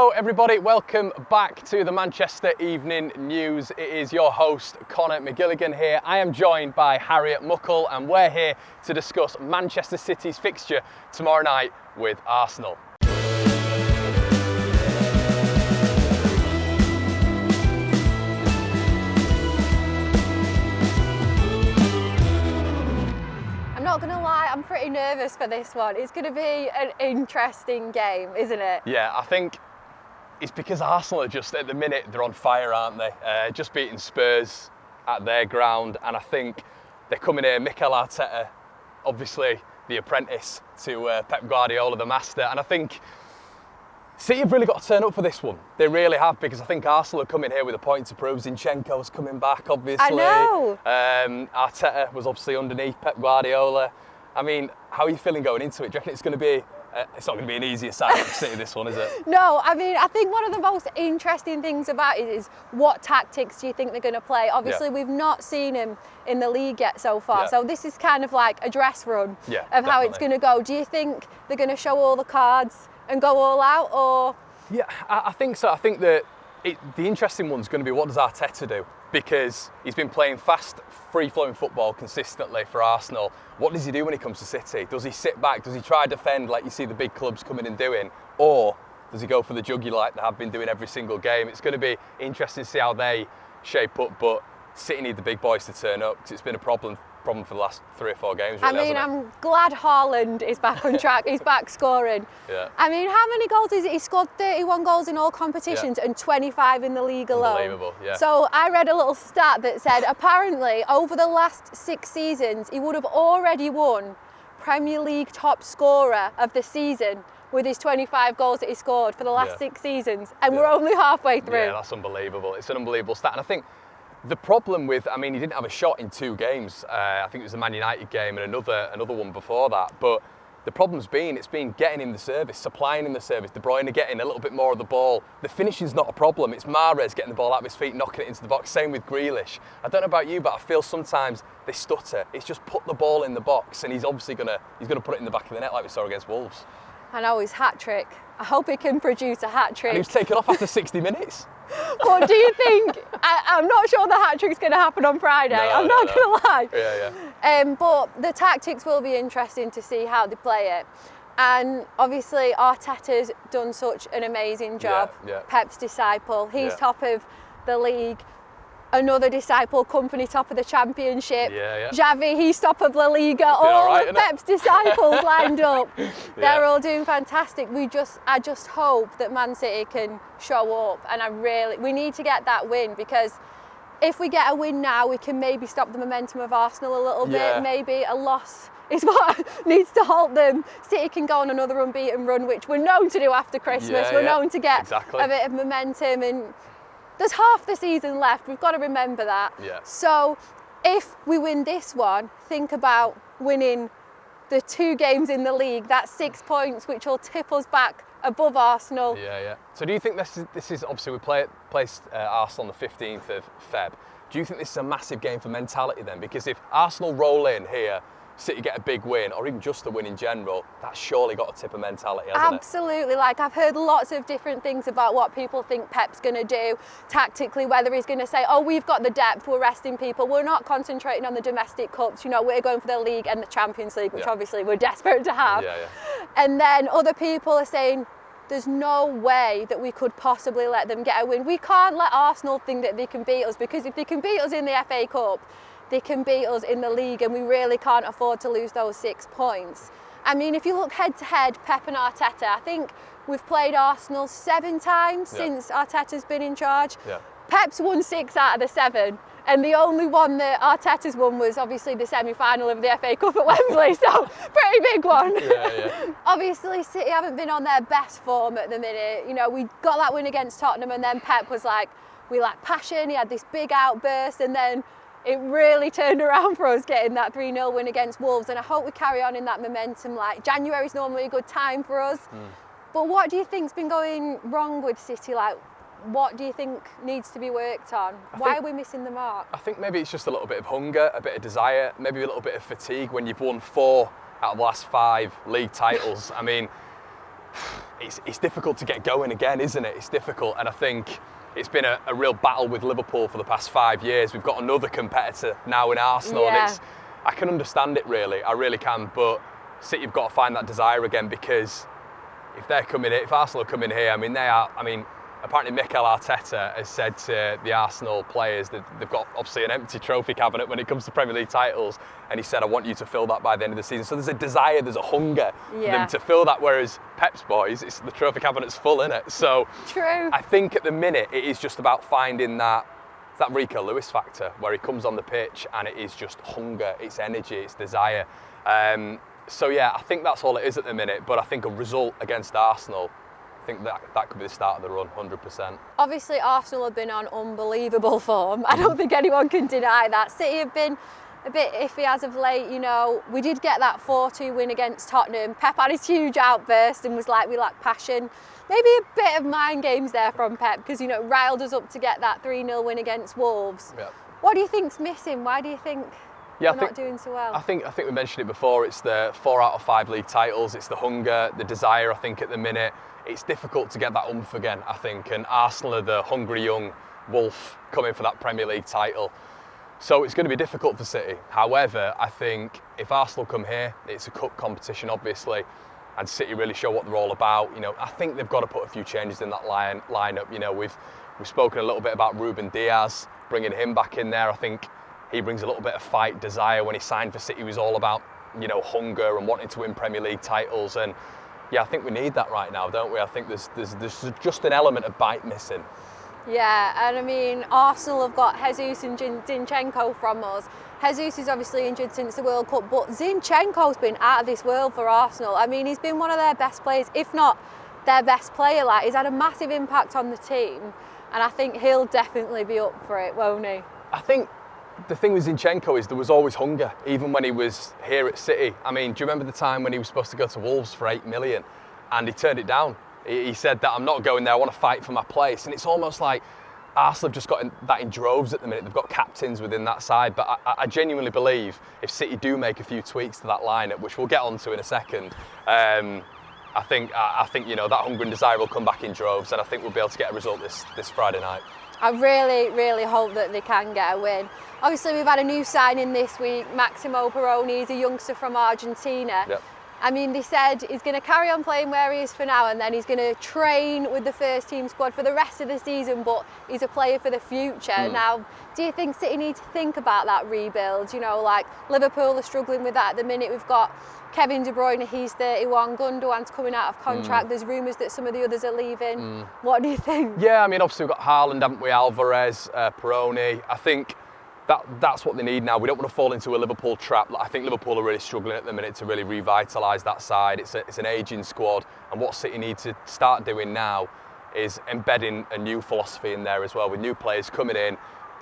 Hello everybody, welcome back to the Manchester Evening News. It is your host Conor McGilligan here. I am joined by Harriet Muckle and we're here to discuss Manchester City's fixture tomorrow night with Arsenal. I'm not going to lie, I'm pretty nervous for this one. It's going to be an interesting game, isn't it? Yeah, I think it's because Arsenal are just, at the minute, they're on fire, aren't they? Just beating Spurs at their ground, and I think they're coming here, Mikel Arteta, obviously the apprentice to Pep Guardiola, the master, and I think City have really got to turn up for this one. They really have, because I think Arsenal are coming here with a point to prove. Zinchenko's coming back, obviously. I know. Arteta was obviously underneath Pep Guardiola. I mean, how are you feeling going into it? Do you reckon it's going to be, it's not going to be an easy assignment for City, this one, is it? No, I mean, I think one of the most interesting things about it is what tactics do you think they're going to play? Obviously, we've not seen him in the league yet so far, so this is kind of like a dress run of how it's going to go. Do you think they're going to show all the cards and go all out, or? Yeah, I think so. I think that the interesting one's going to be, what does Arteta do? Because he's been playing fast, free-flowing football consistently for Arsenal. What does he do when he comes to City? Does he sit back? Does he try to defend like you see the big clubs coming and doing? Or does he go for the jugular like they have been doing every single game? It's going to be interesting to see how they shape up, but City need the big boys to turn up, because it's been a problem for the last 3 or 4 games. Really, I mean, I'm glad Haaland is back on track. He's back scoring. Yeah. I mean, how many goals is it? He scored 31 goals in all competitions and 25 in the league alone. Unbelievable, yeah. So I read a little stat that said apparently over the last 6 seasons, he would have already won Premier League top scorer of the season with his 25 goals that he scored for the last 6 seasons. And we're only halfway through. Yeah, that's unbelievable. It's an unbelievable stat. And I think the problem with, I mean, he didn't have a shot in 2 games. I think it was the Man United game and another one before that. But the problem's been, it's been getting him the service, supplying him the service. De Bruyne getting a little bit more of the ball. The finishing's not a problem. It's Mahrez getting the ball out of his feet, knocking it into the box. Same with Grealish. I don't know about you, but I feel sometimes they stutter. It's just put the ball in the box, and he's obviously gonna put it in the back of the net like we saw against Wolves. I know, his hat-trick. I hope he can produce a hat-trick. And he was taken off after 60 minutes. What do you think? I'm not sure the hat-trick's going to happen on Friday. I'm not going to lie. Yeah. But the tactics will be interesting to see how they play it. And obviously Arteta's done such an amazing job. Yeah. Pep's disciple. He's top of the league. Another disciple, Company top of the Championship. Xavi, he's top of La Liga. All of Pep's disciples lined up. They're all doing fantastic. I just hope that Man City can show up, and we need to get that win, because if we get a win now, we can maybe stop the momentum of Arsenal a little bit. Maybe a loss is what needs to halt them. City can go on another unbeaten run, which we're known to do after Christmas. We're known to get a bit of momentum, and there's half the season left. We've got to remember that. So if we win this one, think about winning the 2 games in the league. That's 6 points, which will tip us back above Arsenal. So do you think this is obviously we placed Arsenal on the 15th of Feb. Do you think this is a massive game for mentality then? Because if Arsenal roll in here, City get a big win, or even just a win in general, that's surely got a tip of mentality, hasn't it? Absolutely. Like, I've heard lots of different things about what people think Pep's going to do tactically, whether he's going to say, oh, we've got the depth, we're resting people, we're not concentrating on the domestic cups, we're going for the league and the Champions League, which obviously we're desperate to have. And then other people are saying, there's no way that we could possibly let them get a win. We can't let Arsenal think that they can beat us, because if they can beat us in the FA Cup, they can beat us in the league, and we really can't afford to lose those 6 points. I mean, if you look head to head, Pep and Arteta, I think we've played Arsenal 7 times since Arteta's been in charge. Pep's won 6 out of the 7, and the only one that Arteta's won was obviously the semi-final of the FA Cup at Wembley, so pretty big one. Obviously, City haven't been on their best form at the minute. We got that win against Tottenham, and then Pep was like, we lack passion. He had this big outburst, and then it really turned around for us getting that 3-0 win against Wolves, and I hope we carry on in that momentum. Like, January's normally a good time for us. But what do you think's been going wrong with City? Like, what do you think needs to be worked on? Why are we missing the mark? I think maybe it's just a little bit of hunger, a bit of desire, maybe a little bit of fatigue when you've won 4 out of the last 5 league titles. I mean, it's difficult to get going again, isn't it? It's difficult, and I think it's been a real battle with Liverpool for the past 5 years. We've got another competitor now in Arsenal, and I can understand it really, I really can, but City have got to find that desire again, because if Arsenal are coming here, apparently Mikel Arteta has said to the Arsenal players that they've got obviously an empty trophy cabinet when it comes to Premier League titles, and he said, I want you to fill that by the end of the season. So there's a desire, there's a hunger for them to fill that, whereas Pep's boys, the trophy cabinet's full, innit? So true. I think at the minute it is just about finding that Rico Lewis factor where he comes on the pitch and it is just hunger, it's energy, it's desire. So yeah, I think that's all it is at the minute, but I think a result against Arsenal, I think that could be the start of the run, 100%. Obviously, Arsenal have been on unbelievable form. I don't think anyone can deny that. City have been a bit iffy as of late, you know. We did get that 4-2 win against Tottenham. Pep had his huge outburst and was like, we lack passion. Maybe a bit of mind games there from Pep, because, you know, riled us up to get that 3-0 win against Wolves. Yeah. What do you think's missing? Why do you think we're not doing so well? I think we mentioned it before. It's the 4 out of 5 league titles. It's the hunger, the desire. I think at the minute it's difficult to get that oomph again. I think, and Arsenal are the hungry young wolf coming for that Premier League title. So it's going to be difficult for City. However, I think if Arsenal come here, it's a cup competition, obviously, and City really show what they're all about. You know, I think they've got to put a few changes in that lineup. You know, we've spoken a little bit about Ruben Diaz, bringing him back in there. I think he brings a little bit of fight, desire. When he signed for City, he was all about, you know, hunger and wanting to win Premier League titles. And yeah, I think we need that right now, don't we? I think there's just an element of bite missing. Yeah, and I mean, Arsenal have got Jesus and Zinchenko from us. Jesus is obviously injured since the World Cup, but Zinchenko's been out of this world for Arsenal. I mean, he's been one of their best players, if not their best player. Like, he's had a massive impact on the team, and I think he'll definitely be up for it, won't he? I think the thing with Zinchenko is there was always hunger, even when he was here at City. I mean, do you remember the time when he was supposed to go to Wolves for 8 million and he turned it down? He said that I'm not going there, I want to fight for my place. And it's almost like Arsenal have just got that in droves at the minute. They've got captains within that side. But I genuinely believe if City do make a few tweaks to that lineup, which we'll get onto in a second, I think you know, that hunger and desire will come back in droves, and I think we'll be able to get a result this Friday night. I really, really hope that they can get a win. Obviously, we've had a new signing this week, Maximo Perrone. He's a youngster from Argentina. Yep. I mean, they said he's going to carry on playing where he is for now, and then he's going to train with the first team squad for the rest of the season, but he's a player for the future. Now, do you think City need to think about that rebuild? You know, like Liverpool are struggling with that at the minute. We've got Kevin De Bruyne, he's 31, Gundogan's coming out of contract. There's rumours that some of the others are leaving. What do you think? Yeah, I mean, obviously we've got Haaland, haven't we, Alvarez, Perrone. I think that's what they need now. We don't want to fall into a Liverpool trap. I think Liverpool are really struggling at the minute to really revitalise that side. It's an ageing squad, and what City need to start doing now is embedding a new philosophy in there as well, with new players coming in,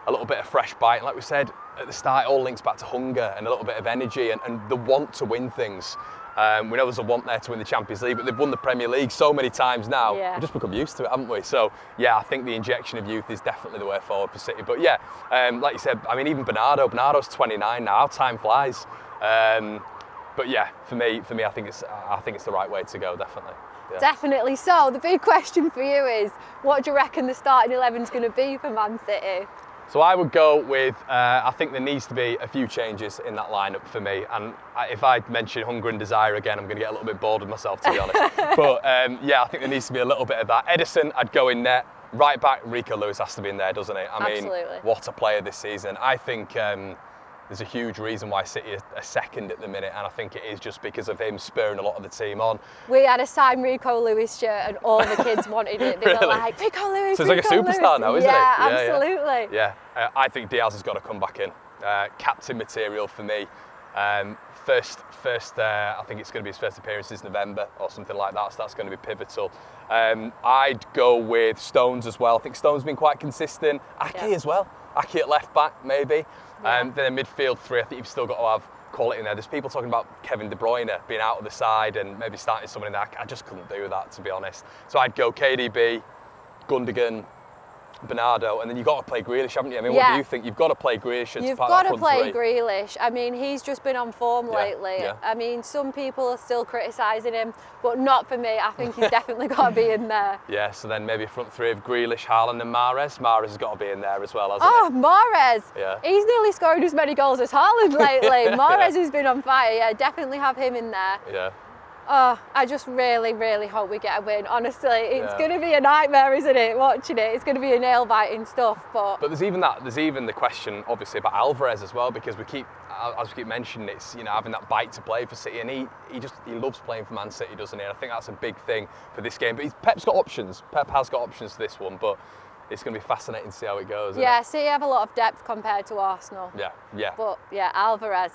a little bit of fresh bite. And like we said at the start, it all links back to hunger and a little bit of energy and the want to win things. We know there's a want there to win the Champions League, but they've won the Premier League so many times now. Yeah. We've just become used to it, haven't we? So, yeah, I think the injection of youth is definitely the way forward for City. But, yeah, like you said, I mean, even Bernardo's 29 now. Time flies. But, yeah, for me, I think it's the right way to go, definitely. Yeah. Definitely. So, the big question for you is, what do you reckon the starting 11 is going to be for Man City? So I would go with, I think there needs to be a few changes in that lineup for me. And if I mention hunger and desire again, I'm going to get a little bit bored of myself, to be honest. But yeah, I think there needs to be a little bit of that. Edison, I'd go in net. Right back, Rico Lewis has to be in there, doesn't he? I mean, what a player this season. I think there's a huge reason why City are second at the minute, and I think it is just because of him spurring a lot of the team on. We had a signed Rico Lewis shirt and all the kids wanted it. They were like, Rico Lewis, so he's like a superstar now, isn't he? Yeah, absolutely. Yeah, I think Diaz has got to come back in. Captain material for me. First, I think it's going to be his first appearance since November or something like that, so that's going to be pivotal. I'd go with Stones as well. I think Stones has been quite consistent. Ake as well. Ake at left back, maybe. Then a midfield three, I think you've still got to have quality in there. There's people talking about Kevin De Bruyne being out of the side and maybe starting someone in there. I just couldn't do that, to be honest. So I'd go KDB, Gundogan, Bernardo, and then you've got to play Grealish, haven't you? I mean, what do you think? You've got to play Grealish as You've part got of to that front play three. Grealish. I mean, he's just been on form lately. Yeah. I mean, some people are still criticising him, but not for me. I think he's definitely got to be in there. Yeah, so then maybe a front three of Grealish, Haaland and Mahrez. Mahrez has got to be in there as well, hasn't Oh, Mahrez. Yeah. He's nearly scored as many goals as Haaland lately. Mahrez has been on fire. Yeah, definitely have him in there. he? Yeah. Oh, I just really, really hope we get a win. Honestly, it's going to be a nightmare, isn't it, watching it? It's going to be a nail-biting stuff, but there's even the question, obviously, about Alvarez as well, because as we keep mentioning, it's, you know, having that bite to play for City, and he loves playing for Man City, doesn't he? And I think that's a big thing for this game. But Pep's got options. Pep has got options for this one, but it's going to be fascinating to see how it goes. yeah, City have a lot of depth compared to Arsenal. Yeah. But yeah, Alvarez,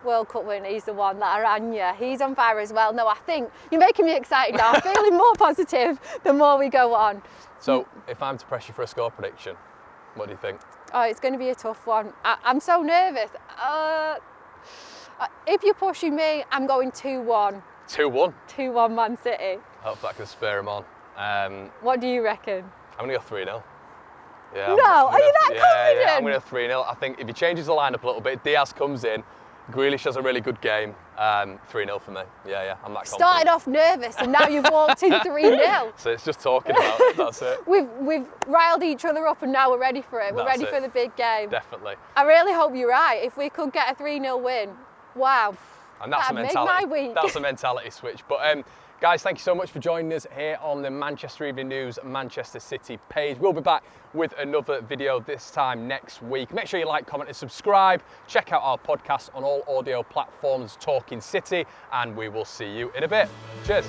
World Cup winner, he's the one. That Aranya, he's on fire as well. No, I think you're making me excited now. I'm feeling more positive the more we go on. So, if I'm to press you for a score prediction, what do you think? Oh, it's going to be a tough one. I'm so nervous. If you're pushing me, I'm going 2-1. 2-1. 2-1 Man City. I hope that can spur him on. What do you reckon? I'm going to go 3-0. Yeah, No, are you that confident? Yeah, I'm going to go 3-0. I think if he changes the lineup a little bit, Diaz comes in, Grealish has a really good game, 3-0 for me. Yeah, I'm that confident. Started off nervous and now you've walked in 3-0. So it's just talking about it, that's it. We've riled each other up and now we're ready for it. We're ready for the big game. Definitely. I really hope you're right. If we could get a 3-0 win, wow. And that's That'd make my week. That's a mentality switch. But guys, thank you so much for joining us here on the Manchester Evening News Manchester City page. We'll be back with another video this time next week. Make sure you like, comment and subscribe. Check out our podcast on all audio platforms, Talking City, and we will see you in a bit. Cheers.